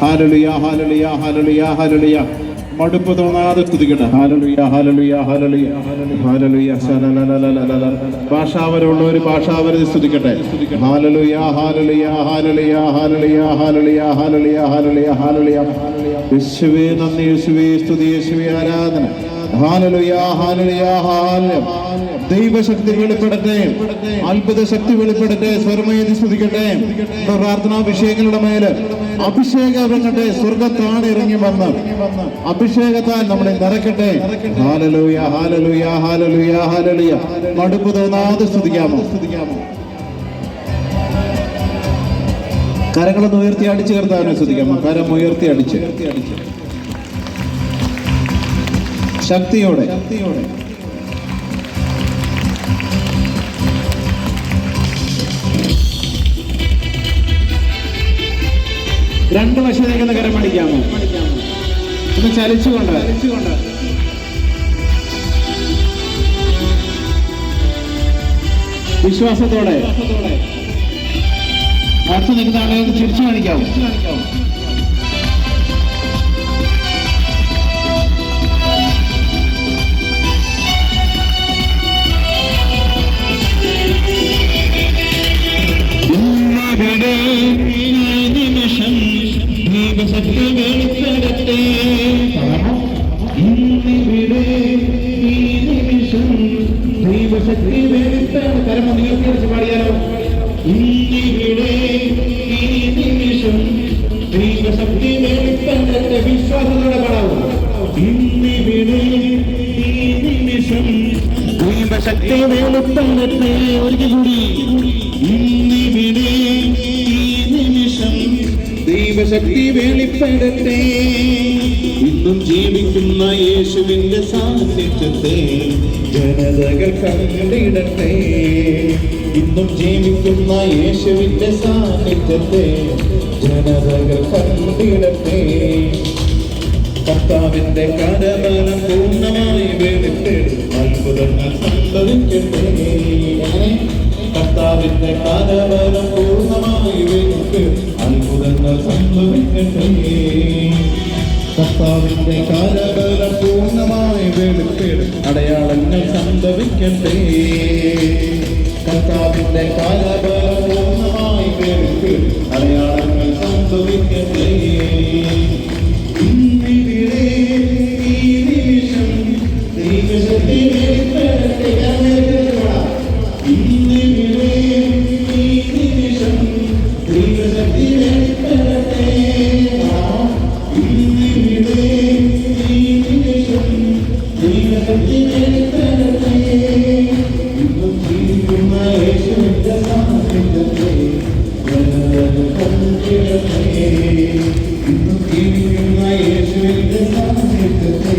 Hallelujah ഹല്ലേലൂയ ഹല്ലേലൂയ ഹല്ലേലൂയ. മടുപ്പ് തോന്നാതെ സ്തുതിക്കട്ടെ. ഹല്ലേലൂയ ഹല്ലേലൂയ ഹല്ലേലൂയ ഹല്ലേലൂയ. ഭാഷാവരമുള്ളവർ ഭാഷാവരതി സ്തുതിക്കട്ടെ. ഹല്ലേലൂയ ഹല്ലേലൂയ ഹല്ലേലൂയ ഹല്ലേലൂയ ഹല്ലേലൂയ ഹല്ലേലൂയ ഹല്ലേലൂയ ഹല്ലേലൂയ. യേശുവേ നന്ദി, യേശുവേ സ്തുതി, യേശുവേ ആരാധന. ഹല്ലേലൂയ ഹല്ലേലൂയ ഹല്ലേലൂയ. ദൈവശക്തി വെളിപ്പെടട്ടെ, അത്ഭുത ശക്തി വെളിപ്പെടട്ടെ. സ്വരമേതി സ്തുതിക്കട്ടെ. പ്രാർത്ഥനാ വിഷയങ്ങളുടെ മേല് അഭിഷേകം ഇറങ്ങട്ടെ. സ്വർഗത്താണ് ഇറങ്ങി വന്ന് അഭിഷേകത്താൽ നമ്മളെ നിറയ്ക്കട്ടെ. ഹല്ലേലൂയ ഹല്ലേലൂയ ഹല്ലേലൂയ ഹല്ലേലൂയ. മടുപ്പ് തോന്നാതെ സ്തുതിക്കാമോ? കരങ്ങളൊന്ന് ഉയർത്തി അടിച്ചു കയർത്താനോ സ്തുതിക്കാമോ? കരം ഉയർത്തി അടിച്ച് ശക്തിയോടെ. രണ്ട് വശത്തേക്കൊന്ന് കരമടിക്കാമോ? ഒന്ന് ചലിച്ചുകൊണ്ട് വിശ്വാസത്തോടെ അടുത്ത് നിൽക്കുന്ന ആളെ ഒന്ന് ചിരിച്ചു കാണിക്കാമോ? ദൈവശക്തി വെളിപ്പെടട്ടെ. ദൈവശക്തി വെളിപ്പെടട്ടെ. കരമ നിങ്ങൾക്ക് കുറിച്ച് പാടിയാലോ? ഇന്നിവിടെ ഈ നിമിഷം ദൈവശക്തി വെളിപ്പെടട്ടെ. വിശ്വാസത്തോടെ പാടാവൂ. ഇന്നിവിടെ ഈ നിമിഷം ദൈവശക്തി വെളിപ്പെടട്ടെ. ഒരിക്കൽ കൂടി. ഇന്നിവിടെ ഈ നിമിഷം ദൈവശക്തി വെളിപ്പെടട്ടെ. ഇന്നും ജീവിക്കുന്ന യേശുവിന്റെ സാന്നിധ്യത്തെ ജനതകൾ കണ്ടിടട്ടെ. ഇന്നും ജീവിക്കുന്ന യേശുവിന്റെ സാന്നിധ്യത്തെ ജനതകൾ കണ്ടിടട്ടെ. കർത്താവിന്റെ കരബലം പൂർണ്ണമായി വെളിപ്പെടും. അത്ഭുതങ്ങൾ സംഭവിക്കട്ടെ. കർത്താവിന്റെ കരബലം പൂർണ്ണമായി വെളിപ്പെടും. അത്ഭുതങ്ങൾ സംഭവിക്കട്ടെ. കർത്താവിന്റെ കരബലം പൂർണ്ണമായി വെളിപ്പെടും. അടയാളങ്ങൾ സംഭവിക്കട്ടെ. കർത്താവിന്റെ കരബലം പൂർണ്ണമായി വെളിപ്പെടും. അടയാളങ്ങൾ സംഭവിക്കട്ടെ. ഇന്നിവിടെ ഈ നിമിഷം ദൈവശക്തി വെളിപ്പെടട്ടെ. ഇന്നിവിടെ ഈ നിമിഷം ദൈവശക്തി വെളിപ്പെടട്ടെ. ഇന്നിവിടെ ഈ നിമിഷം ദൈവശക്തി വെളിപ്പെടട്ടെ. ഇന്നും ജീവിക്കുന്ന യേശുവിന്റെ സാന്നിധ്യത്തെ ജനതകൾ കണ്ടിടട്ടെ. ഇന്നും ജീവിക്കുന്ന യേശുവിന്റെ സാന്നിധ്യത്തെ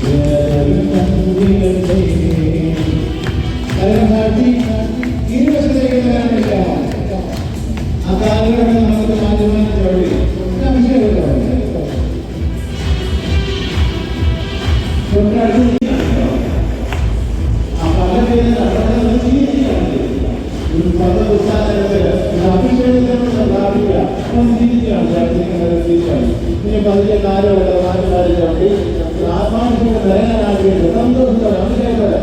ജനതകൾ കണ്ടിടട്ടെ. ഈ വർഷത്തേക്ക് വരാനില്ല. ആ കാലഘട്ടം നമുക്ക് മാറ്റുവാൻ കഴിയും. പതിയെ കാലമുള്ള നാട്ടുകാരി ആത്മാവിനെ നിറയാനാഗ്രഹിച്ചു. സന്തോഷത്തോടെ അഭിഷേകത്തോടെ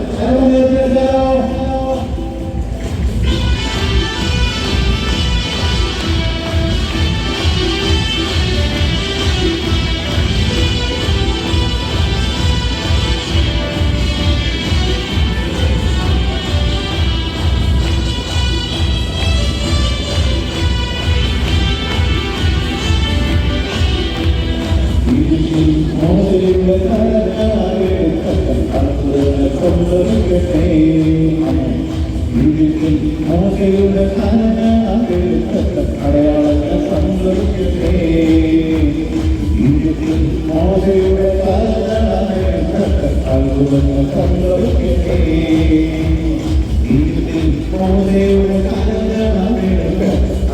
അടയാളങ്ങൾ സംഭവിക്കട്ടെ. അത്ഭുതങ്ങൾ സംഭവിക്കട്ടെ.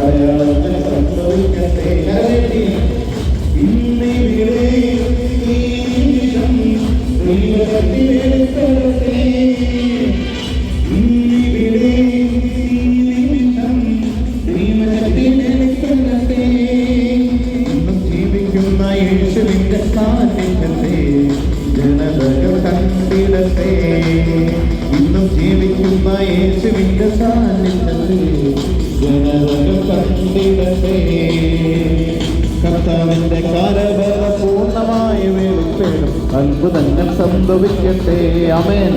അടയാളങ്ങൾ സംഭവിക്കട്ടെ. ഇന്നിവിടെ ഈ നിമിഷം ദൈവശക്തി വെളിപ്പെടട്ടെ. ഇന്നിവിടെ ഈ നിമിഷം അത്ഭുതങ്ങൾ സംഭവിക്കട്ടെ. ആമേൻ.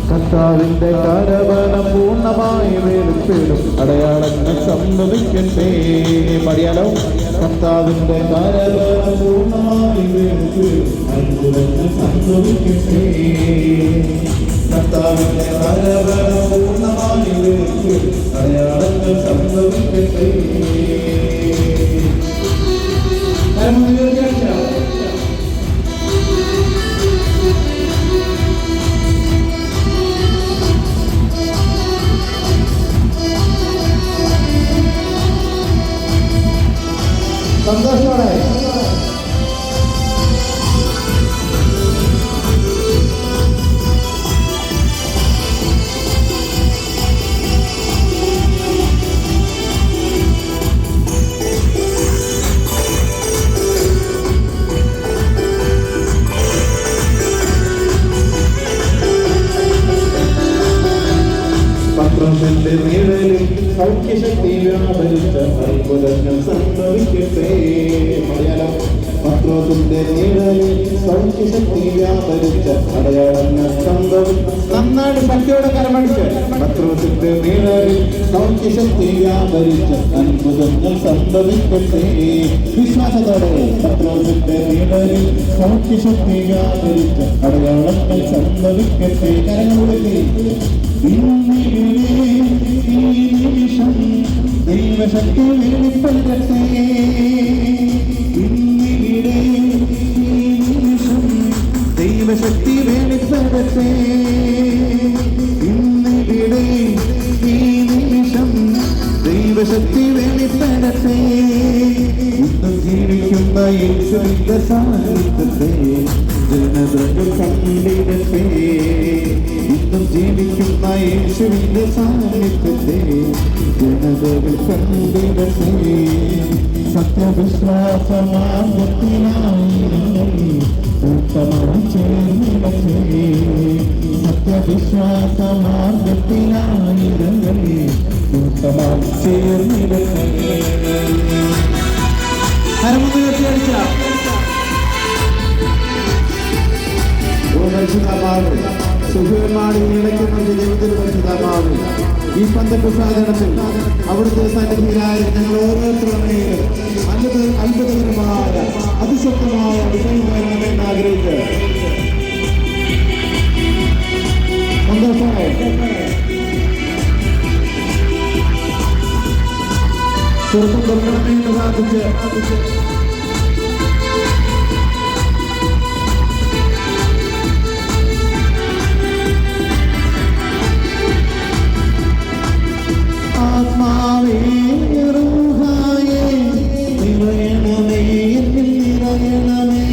കർത്താവിന്റെ കരബലം പൂർണ്ണമായി വെളിപ്പെടും, അടയാളങ്ങൾ സംഭവിക്കട്ടെ. പറയാലോ, കർത്താവിന്റെ കരബലം പൂർണ്ണമായി വെളിപ്പെടും, അത്ഭുതങ്ങൾ സംഭവിക്കട്ടെ. കർത്താവിന്റെ കരബലം പൂർണ്ണമായി വെളിപ്പെടും, അടയാളങ്ങൾ സംഭവിക്കട്ടെ. സന്തോഷത്തോടെ പത്രത്തിന്റെ നിഴലിൽ സൗഖ്യശക്തി വ്യാപരിച്ച അത്ഭുതങ്ങൾ സംഭവിക്കട്ടെ. മലയാളം. പത്രത്തിന്റെ നിഴലിൽ സൗഖ്യശക്തി വ്യാപരിച്ച അടയാളങ്ങൾ സംഭവിക്കും. നന്നായിട്ട് ശക്തിയോടെ കരമടിച്ച്. പത്രത്തിന്റെ നിഴലിൽ സൗഖ്യശക്തി വ്യാപരിച്ച അത്ഭുതങ്ങൾ സംഭവിക്കട്ടെ. വിശ്വാസത്തോടെ പത്രത്തിന്റെ നിഴലിൽ സൗഖ്യശക്തി വ്യാപരിച്ച അടയാളങ്ങൾ സംഭവിക്കട്ടെ. കരങ്ങളുള്ളിൽ ദൈവശക്തി വെളിപ്പെടട്ടെ. ഇന്നിവിടെ ഈ നിമിഷം ദൈവശക്തി വെളിപ്പെടട്ടെ. ഇന്നിവിടെ ഈ നിമിഷം ദൈവശക്തി വെളിപ്പെടട്ടെ. ഇന്നും ജീവിക്കുന്ന യേശുവിന്റെ സാന്നിധ്യത്തെ ജനതകൾ കണ്ടിടട്ടെ. ഇന്നും ജീവിക്കുന്ന യേശുവിന്റെ സാന്നിധ്യത്തെ ജനതകൾ കണ്ടിടട്ടെ. സത്യവിശ്വാസമാർഗത്തിനായി ഉത്തമം ചേർന്നിടട്ടെ. സത്യവിശ്വാസമാർഗത്തിനായി ഉത്തമം ചേർന്നിടട്ടെ. സുഖമാടി നിലയ്ക്കുന്ന ജീവിതത്തിൽ പരിശുദ്ധമാവ് ഈ പന്തപ്രസാദനത്തിൽ അവിടുത്തെ സന്നിധിയിലായ ഞങ്ങൾ ഓരോരുത്തരുടെയും അത്ഭുതകരമായ അതിശക്തമായ വിഷയമാണെന്ന് ആഗ്രഹിച്ച് സന്തോഷമായി ചെറുപ്പം തുറക്കണമെന്ന് പ്രാർത്ഥിച്ച് ആത്മാവേ റൂഹായേ നിറയണമേ എന്നിൽ നിറയണമേ.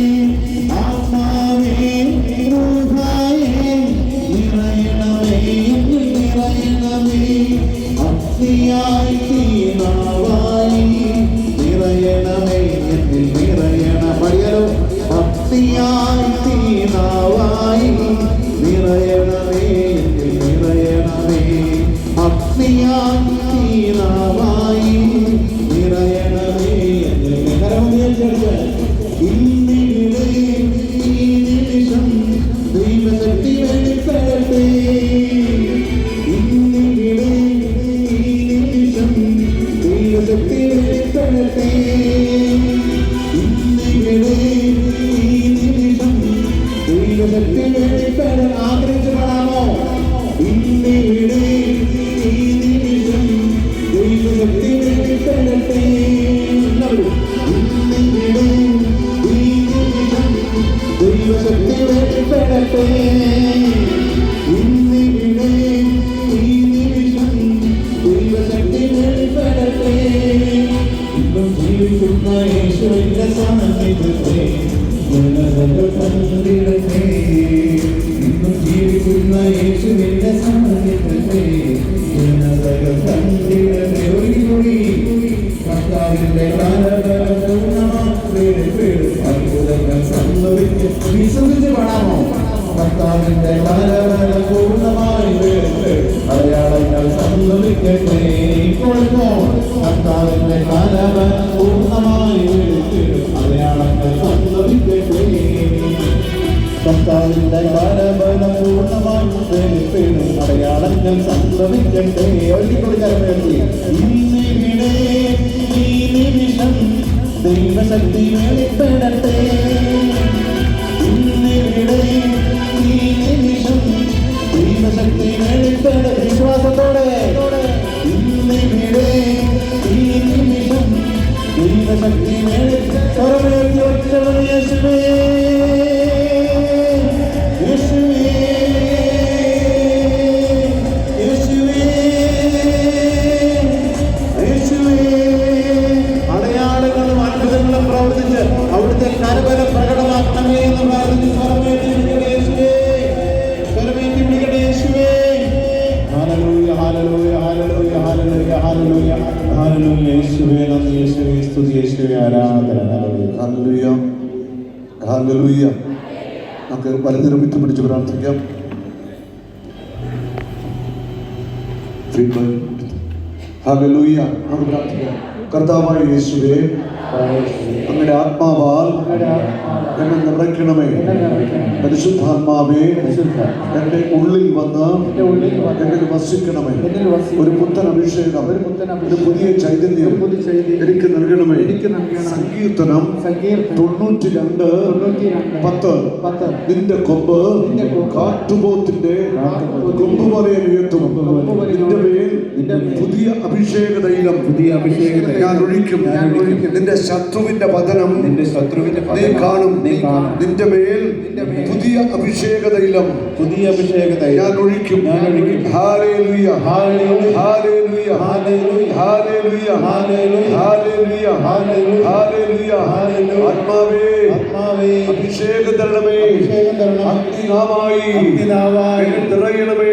ആത്മാവേ റൂഹായേ നിറയണമേ എന്നിൽ നിറയണമേ. അഗ്നിയായി തീനാവായി നിറയണമേ എന്നിൽ നിറയണമയോ. അഗ്നിയായി തീനാവായി നിറയണമേ എന്നിൽ നിറയണമേ. അഗ്നിയായി തീനാവായി നിറയണമേ എന്നിൽ നിറയണമേ. ഇന്നിവിടെ ഈ നിമിഷം ദൈവശക്തി വെളിപ്പെടട്ടെ. ഇന്നിവിടെ ഈ നിമിഷം ദൈവശക്തി വെളിപ്പെടട്ടെ. ഇന്നിവിടെ ഈ നിമിഷം ദൈവശക്തി വെളിപ്പെടാൻ ആഗ്രഹിച്ചു പാടാമോ? ഇന്നിവിടെ ഈ നിമിഷം ദൈവശക്തി വെളിപ്പെടട്ടെ. ഇന്നിവിടെ ഈ നിമിഷം ദൈവശക്തി വെളിപ്പെടട്ടെ. ഇന്നിവിടെ ഈ നിമിഷം ദൈവശക്തി വെളിപ്പെടട്ടെ. ഇന്നും ജീവിക്കുന്ന യേശുവിന്റെ സാന്നിധ്യത്തെ ജനതകൾ കണ്ടിടട്ടെ. ഇന്നും ജീവിക്കുന്ന യേശുവിന്റെ സാന്നിധ്യത്തെ ജനതകൾ കണ്ടിടട്ടെ. ഒരിക്കലൂടി കർത്താവിന്റെ കരബലം പൂർണ്ണമായി അത്ഭുതങ്ങൾ സംഭവിക്കും. വിശ്വസിച്ച് പാടാമോ? കർത്താവിന്റെ കരബലം പൂർണ്ണമായി അടയാളങ്ങൾ സംഭവിക്കട്ടെ. ഇപ്പോഴോ കർത്താവിന്റെ കരബലം പൂർണ്ണമായി അടയാളങ്ങൾ സംഭവിക്കട്ടെ. അത്ഭുതങ്ങൾ സംഭവിക്കട്ടെ. ഒഴുകിക്കൊടുക്കാറുണ്ട്. ഇന്നിവിടെ ഈ നിമിഷം ദൈവശക്തി വെളിപ്പെടട്ടെ. ഇന്നിവിടെ ഈ നിമിഷം ദൈവശക്തി വെളിപ്പെടട്ടെ. വിശ്വാസത്തോടെ ഇന്നിവിടെ ഈ നിമിഷം ദൈവശക്തി വെളിപ്പെടട്ടെ. യേശുവേ യേശുവേ യേശുവേ യേശുവേ. അടയാളങ്ങളും അത്ഭുതങ്ങളും പ്രവർത്തിച്ച് അവിടുത്തെ കരബലം പ്രകടമാക്കണമേ എന്ന് പ്രാർത്ഥിച്ച് സ്വരമേറ്റി വിളിക്കട്ടെ യേശുവേ. സ്വരമേറ്റി വിളിക്കട്ടെ യേശുവേ. ഹല്ലേലൂയ ഹല്ലേലൂയ ഹല്ലേലൂയ ഹല്ലേലൂയ ഹല്ലേലൂയ ഹല്ലേലൂയ. യേശുവേ നന്ദി, യേശുവേ സ്തുതി, യേശുവേ ആരാധന. ഹല്ലേലൂയ ഹല്ലേലൂയ. നമുക്ക് പലതരം വിട്ടുപിടിച്ച് പ്രാർത്ഥിക്കാം. ഹല്ലേലൂയ. നമുക്ക് പ്രാർത്ഥിക്കാം. കർത്താവായ യേശുവേ, അങ്ങയുടെ ആത്മാവാൽ എന്നെ നിറയ്ക്കണമേ. പരിശുദ്ധാത്മാവേ, എന്റെ ഉള്ളിൽ വന്ന് എന്നിൽ വസിക്കണമേ. ഒരു പുത്തൻ അഭിഷേകം, ഒരു പുതിയ ചൈതന്യം എനിക്ക് നൽകണമേ. സങ്കീർത്തനം 92:10. നിന്റെ കൊമ്പ് കാട്ടുപോത്തിന്റെ കൊമ്പ് പോലെ ഉയർത്തും. നിന്റെ മേൽ പുതിയ അഭിഷേക തൈലം ഞാൻ ഒഴിക്കും. നിന്റെ ശത്രുവിന്റെ പതനം നീ കാണും. നിന്റെ മേൽ പുതിയ അഭിഷേക തൈലം ഞാൻ ഒഴിക്കും. ഹല്ലേലൂയ ഹല്ലേലൂയ ഹല്ലേലൂയ ഹല്ലേലൂയ ഹല്ലേലൂയ ഹല്ലേലൂയ. ആത്മാവേ അഭിഷേകം തരണമേ. അഗ്നിനാവായി നിറയണമേ.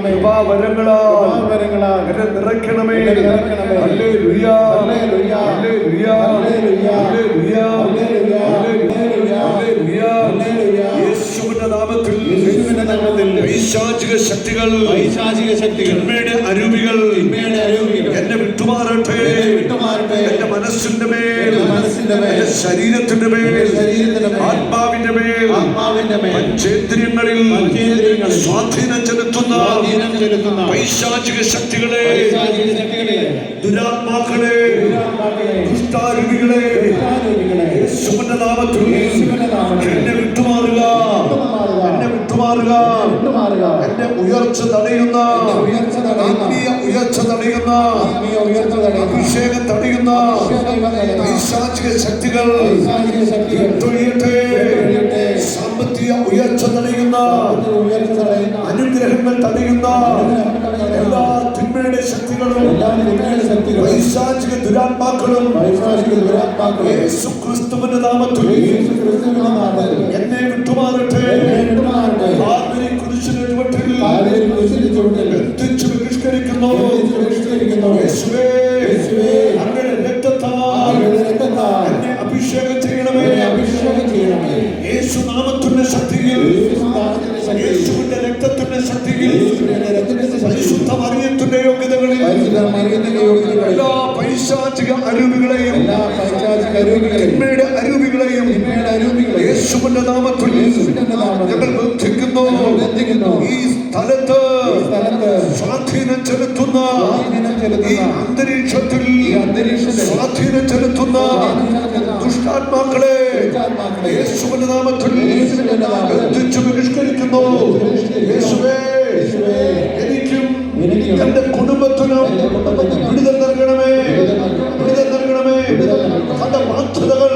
കൃപാവരങ്ങളാൽ എന്നെ നിറയ്ക്കണമേ. ഹല്ലേലൂയ ഹല്ലേലൂയ ഹല്ലേലൂയ ഹല്ലേലൂയ ഹല്ലേലൂയ. യേശുവിന്റെ നാമത്തിൽ പൈശാചിക ശക്തികൾ തിന്മയുടെ അരൂപികൾ എന്നെ വിട്ടുമാറട്ടെ. എന്റെ മനസ്സിന്റെ മേൽ, എന്റെ ശരീരത്തിന്റെ മേൽ, ആത്മാവിന്റെ മേൽ, പഞ്ചേന്ദ്രിയങ്ങളിൽ സ്വാധീനം ചെലുത്തുന്ന പൈശാചിക ശക്തികളെ, ദുരാത്മാക്കളെ, ദുഷ്ടാരൂപികളെ യേശുവിന്റെ നാമത്തിൽ എന്നെ വിട്ടുമാറുക. എന്നെ വിട്ടുമാറുക. എന്റെ ഉയർച്ച തടയുന്ന, ആത്മീയ ഉയർച്ച തടയുന്ന, അഭിഷേകം തടയുന്ന പൈശാചിക ശക്തികൾ വിട്ടൊഴിയട്ടെ. സാമ്പത്തിക ഉയർച്ച തടയുന്ന, അനുഗ്രഹങ്ങൾ തടയുന്ന എല്ലാ തിന്മയുടെ ശക്തികളും പൈശാചിക ദുരാത്മാക്കളും യേശുക്രിസ്തുവിന്റെ നാമത്തിൽ എന്നെ വിട്ടുമാറട്ടെ. ബന്ധിച്ചു ബഹിഷ്കരിക്കുന്നു. യേശുവേ, അങ്ങയുടെ രക്തത്താൽ എന്നെ അഭിഷേകം ചെയ്യണമേ. യേശു നാമത്തിന്റെ ശക്തിയിൽ, യേശുവിന്റെ രക്തത്തിന്റെ ശക്തിയിൽ, പരിശുദ്ധ മറിയത്തിന്റെ യോഗ്യതകളിൽ എല്ലാ പൈശാചിക അരൂപികളെയും, തിന്മയുടെ അരൂപികളെയും യേശുവിന്റെ നാമത്തിൽ ഞങ്ങൾ ബന്ധിക്കുന്നു. ഈ സ്ഥലത്ത് സ്വാധീനം ചെലുത്തുന്ന, ഈ അന്തരീക്ഷത്തിൽ സ്വാധീനം ചെലുത്തുന്ന ദുഷ്ടാത്മാക്കളെ യേശുവിന്റെ നാമത്തിൽ ബന്ധിച്ചു ബഹിഷ്കരിക്കുന്നു. യേശുവേ, എനിക്കും എന്റെ കുടുംബത്തിനും വിടുതൽ നൽകണമേ. വിടുതൽ നൽകണമേ. കണ്ട ബാധ്യതകൾ,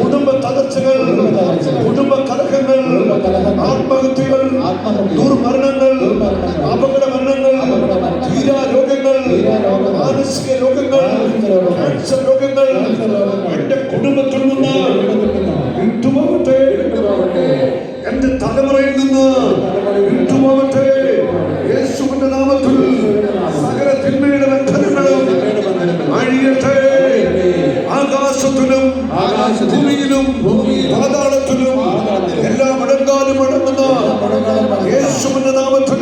കുടുംബ തകർച്ചകൾ, കുടുംബ കലഹങ്ങൾ, ആത്മഹത്യകൾ, ദുർമരണങ്ങൾ, അപകട മരണങ്ങൾ, തീരാ രോഗങ്ങൾ, മാനസിക രോഗങ്ങൾ, ക്യാൻസർ രോഗങ്ങൾ എന്റെ കുടുംബത്തിൽ നിന്ന് വിട്ടുപോകട്ടെ. എന്റെ തലമുറയിൽ നിന്ന് വിട്ടുപോകട്ടെ. യേശുവിന്റെ നാമത്തിൽ സകല തിന്മയുടെ ബന്ധനങ്ങളും അഴിയട്ടെ. ആകാശത്തിലും ഭൂമിയിലും പാതാളത്തിലും എല്ലാ മടങ്ങാലും മടങ്ങുന്ന യേശുവിന്റെ നാമത്തിൽ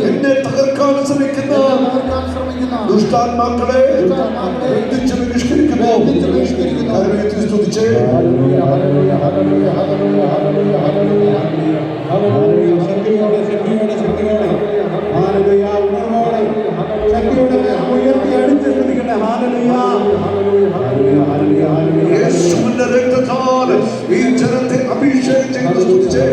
എന്നെ തകർക്കാൻ ശ്രമിക്കുന്ന ദുഷ്ടാത്മാക്കളെ ബന്ധിച്ച് ബഹിഷ്കരിക്കുന്നു. കരയുയർത്തി സ്തുതിച്ചേ. യേശുവിന്റെ രക്തത്താൽ ഈ ജനത്തെ അഭിഷേകം ചെയ്ത് സ്തുതിച്ചേ.